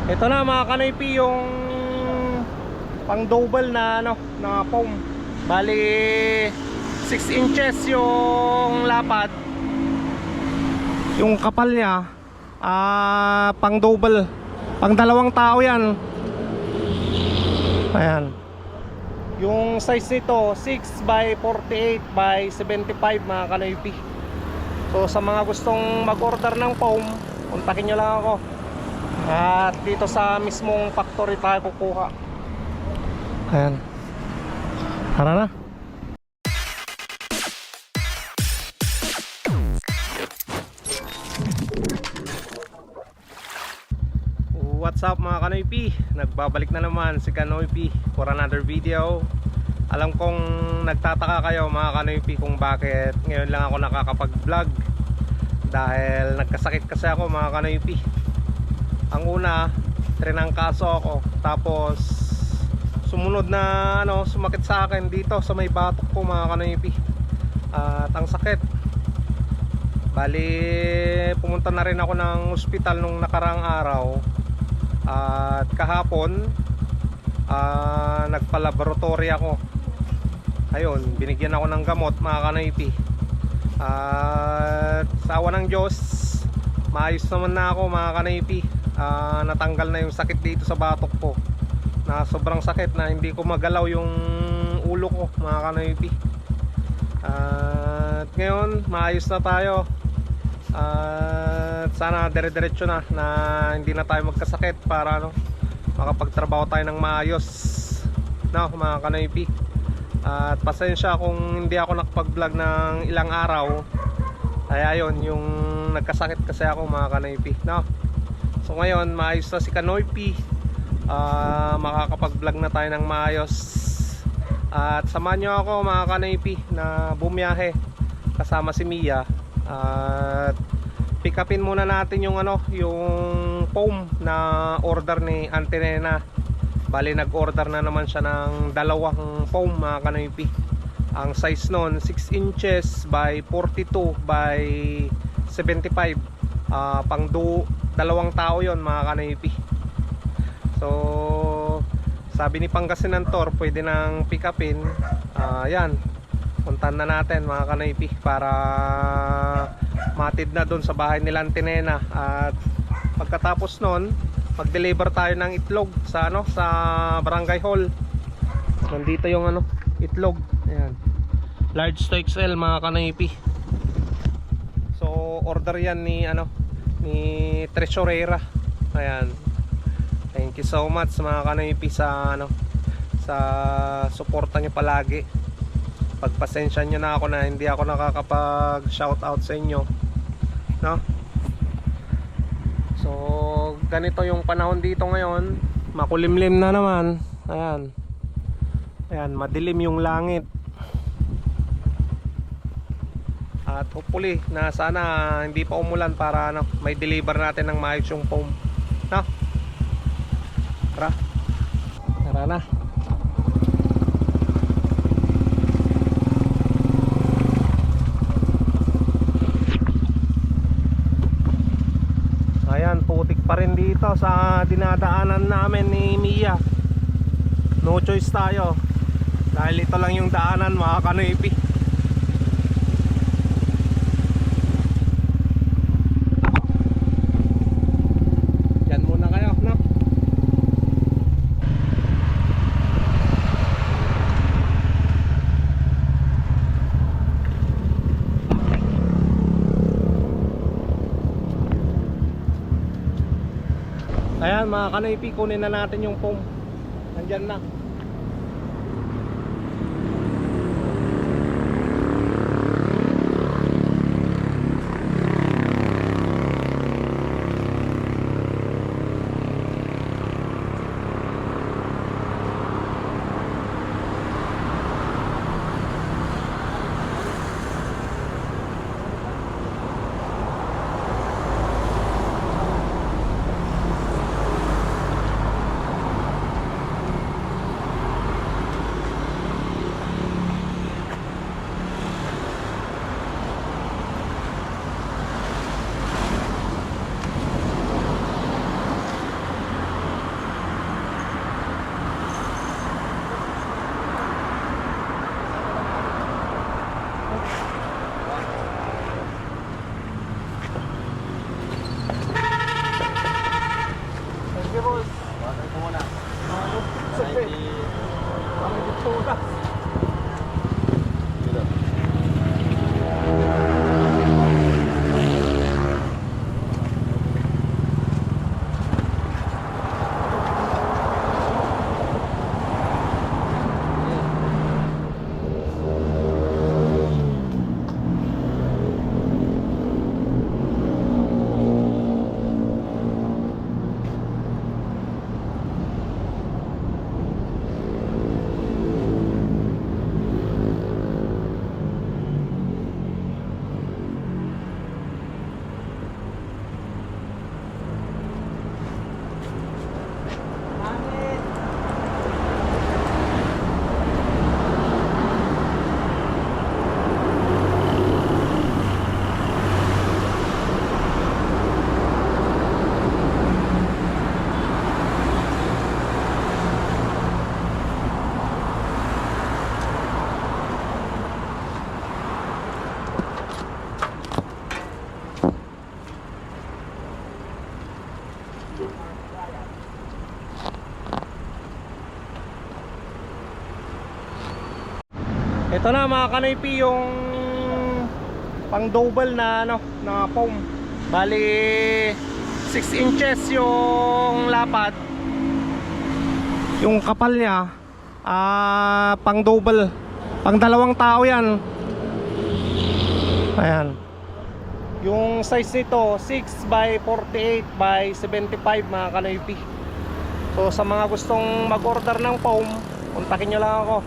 Ito na mga kanoypi, yung pang double na na foam. Bali 6 inches yung lapad. Yung kapal niya pang double, pang dalawang tao yan. Ayan. Yung size nito 6 by 48 by 75 mga kanoypi. So sa mga gustong mag-order ng foam, kontakin nyo lang ako. At dito sa mismong factory tayo kukuha. Ayan. Tara na. What's up mga kanoypi? Nagbabalik na naman si Kanoypi for another video. Alam kong nagtataka kayo mga kanoypi kung bakit ngayon lang ako nakakapag-vlog. Dahil nagkasakit kasi ako mga kanoypi. Ang una, trinangkaso ako. Tapos sumunod na sumakit sa akin dito sa may batok ko mga kanoypi. At ang sakit. Bali pumunta na rin ako ng ospital nung nakarang araw. At kahapon nagpa-laboratory ako. Ayun, binigyan ako ng gamot mga kanoypi. At sa awa ng Diyos, maayos naman na ako mga kanoypi. Natanggal na yung sakit dito sa batok ko. Na sobrang sakit na hindi ko magalaw yung ulo ko mga kanoypi. At ngayon, maayos na tayo. At sana dire-diretso na hindi na tayo magkasakit para makapagtrabaho tayo ng maayos mga kanoypi. At pasensya kung hindi ako nakapag-vlog ng ilang araw. Ay ayun, yung nagkasakit kasi ako mga kanoypi So ngayon maayos na si Kanoypi. Makakapag-vlog na tayo ng maayos. At samahan nyo ako mga kanoypi na bumiyahe kasama si Mia. At pick upin muna natin yung yung foam na order ni Auntie Nena. Bali nag-order na naman siya ng dalawang foam mga kanoypi. Ang size nun 6 inches by 42 by 75. Pang dalawang tao yon mga kanoypi. So sabi ni Pangasinan Tor pwede nang pick upin. Yan, puntan na natin mga kanoypi para matid na doon sa bahay nila Auntie Nena. At pagkatapos nun mag-deliver tayo ng itlog sa sa barangay hall. Nandito yung itlog. Ayan. Large to XL mga kanoypi. So order yan ni ni Tresurera. Ayan. Thank you so much mga kanoypi sa sa suporta niyo palagi. Pagpasensya niyo na ako na hindi ako nakakapag shoutout sa inyo. So ganito yung panahon dito ngayon. Makulimlim na naman. Ayan. Ayan, madilim yung langit. At hopefully na sana hindi pa umulan para may deliver natin ng maayos yung foam. Tara. Tara na. Ayan, putik pa rin dito sa dinadaanan namin ni Mia. No choice tayo. Dahil ito lang yung daanan mga kanoypi. Yan muna kayo, Ayan mga kanoypi, kunin na natin yung foam. Nandyan na. Ito na mga kanoypi yung pang double na ano, na foam. Bali 6 inches yung lapad. Yung kapal niya pang double, pang dalawang tao yan. Ayan. Yung size nito 6 by 48 by 75 mga kanoypi. So sa mga gustong mag-order ng foam, kontakin nyo lang ako.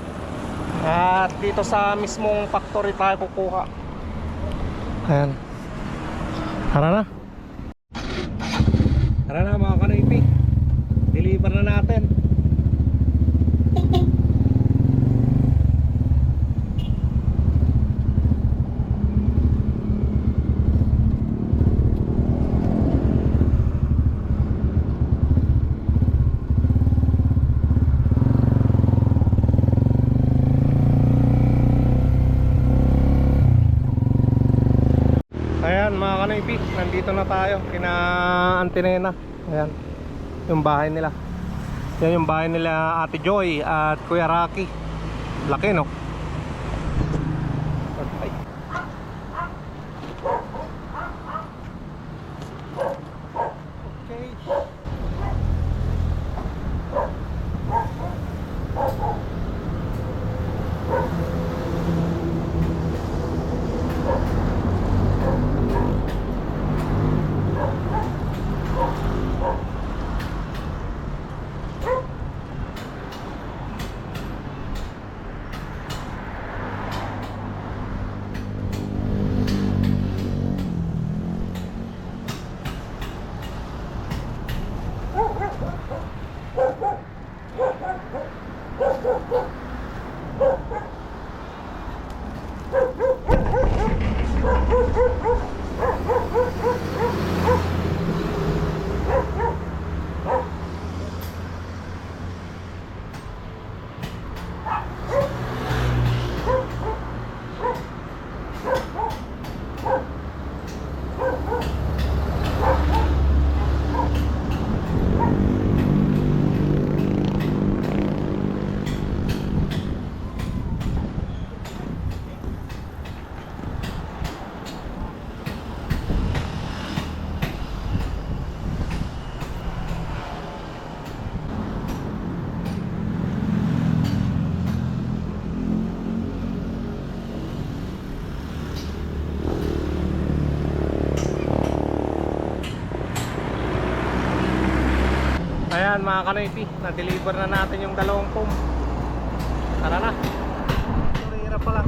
At dito sa mismong factory tayo kukuha. Ayan. Tara na. Tara na mga kanoypi. Deliver na natin. Ayan mga kanoypi, nandito na tayo kina Antinena. Ayan, yung bahay nila. Yan yung bahay nila Ate Joy at Kuya Rocky. Laki no? Ay. Okay. Ayan mga kanoypi, na-deliver na natin yung dalawang foam. Tara na. Sorry, hirap pala.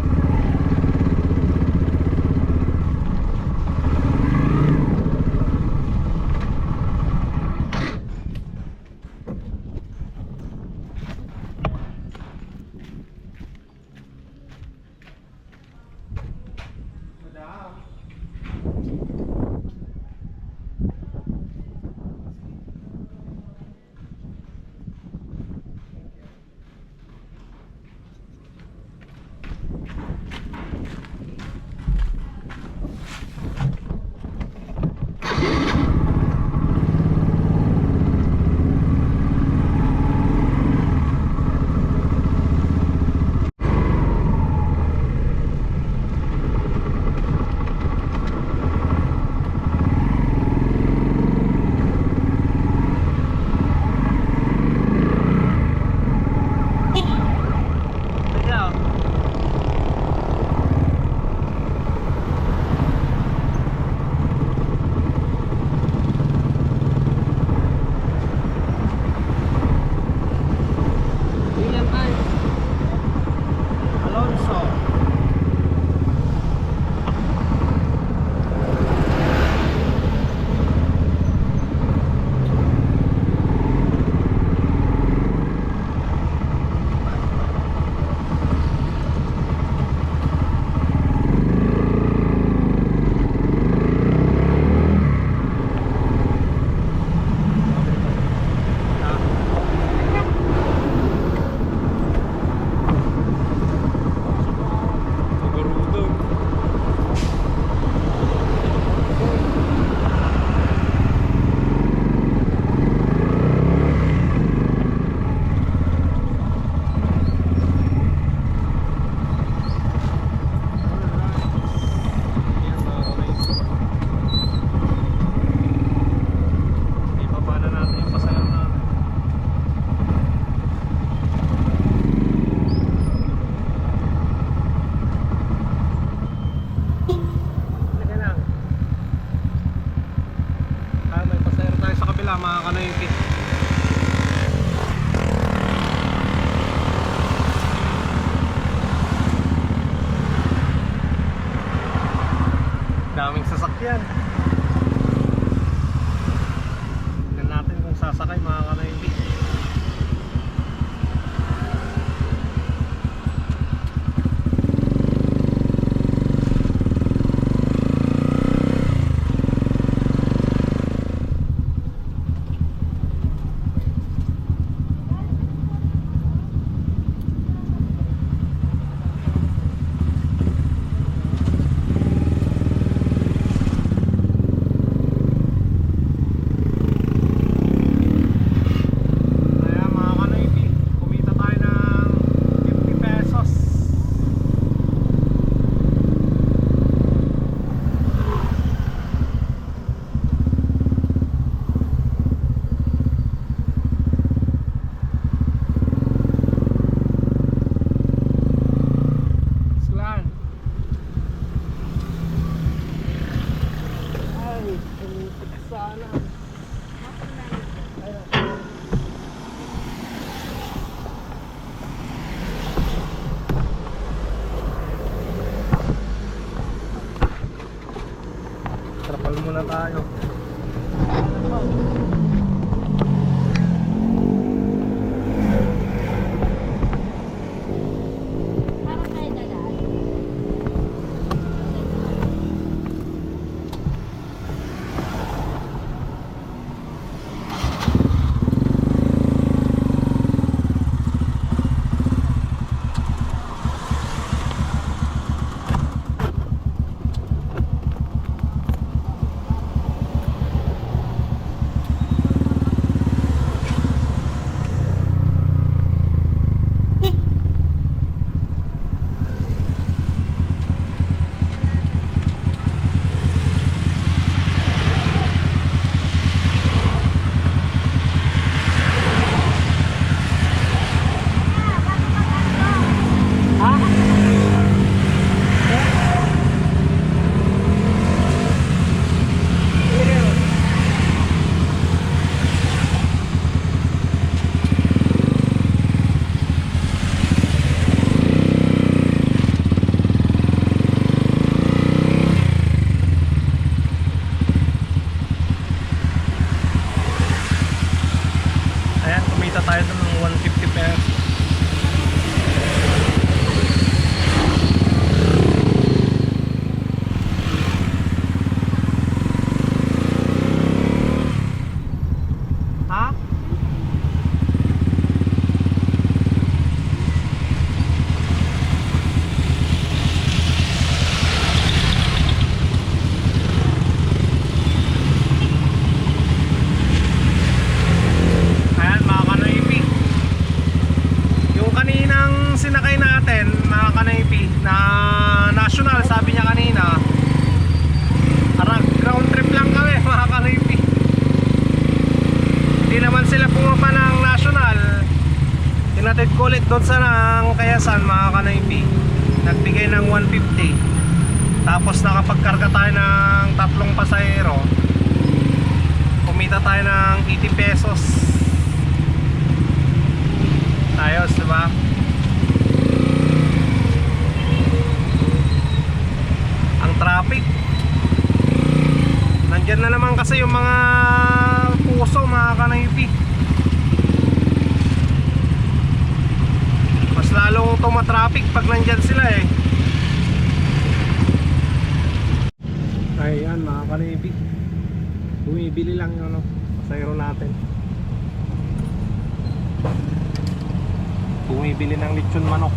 sasakay mga kanaypi. Trapal muna tayo. Parang tayo dadaan. Ayan, kumita tayo doon ng 150 pesos. Ha? Ayan mga kanaypi, yung kaninang sinakay natin mga kanaypi na national, sabi niya kanina ground trip lang kami mga kanaypi. Hindi naman sila pumapa ng national, tinatid ko ulit doon sa ng Kayasan mga kanaypi, nagbigay ng 150, tapos nakapagkarga tayo ng 3 pasahero, kumita tayo ng 80 pesos. Ayos, diba? Ang traffic, nandyan na naman kasi yung mga puso mga kanaypi. Mas lalong tumatraffic pag nandyan sila eh. Ayan mga kanaypi, bumibili lang yung pasahero natin. Bumibili ng lechon manok.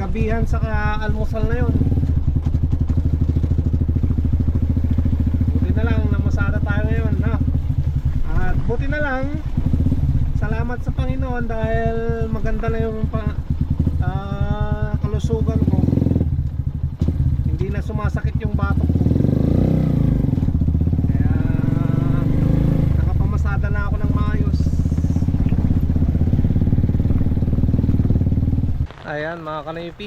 panggabihan saka almusal na yun. Buti na lang namasada tayo ngayon, ha? At buti na lang, salamat sa Panginoon dahil maganda na yung kalusugan ko. Hindi na sumasakit yung batok ko. Kaya nakapamasada na ako ng maayos. Ayan mga kanaypi,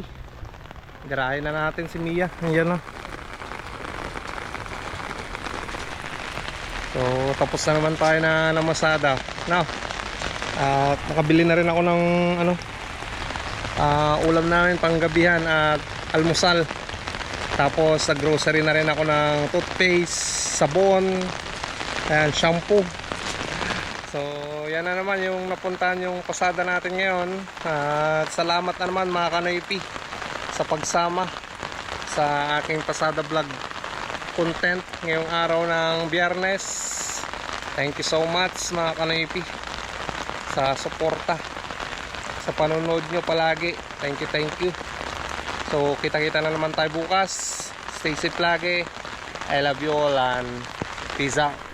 garahin na natin si Mia. Ayan na. So tapos na naman tayo na namasada. Now, at nakabili na rin ako ng ulam namin panggabihan at almusal. Tapos sa grocery na rin ako ng toothpaste, sabon, ayan, shampoo. So yan na naman yung napuntahan yung pasada natin ngayon. At salamat na naman mga kanaypi sa pagsama sa aking pasada vlog content ngayong araw ng Biyernes. Thank you so much mga kanaypi sa suporta, sa panonood nyo palagi. Thank you. So kita-kita na naman tayo bukas. Stay safe lagi. I love you all and peace out.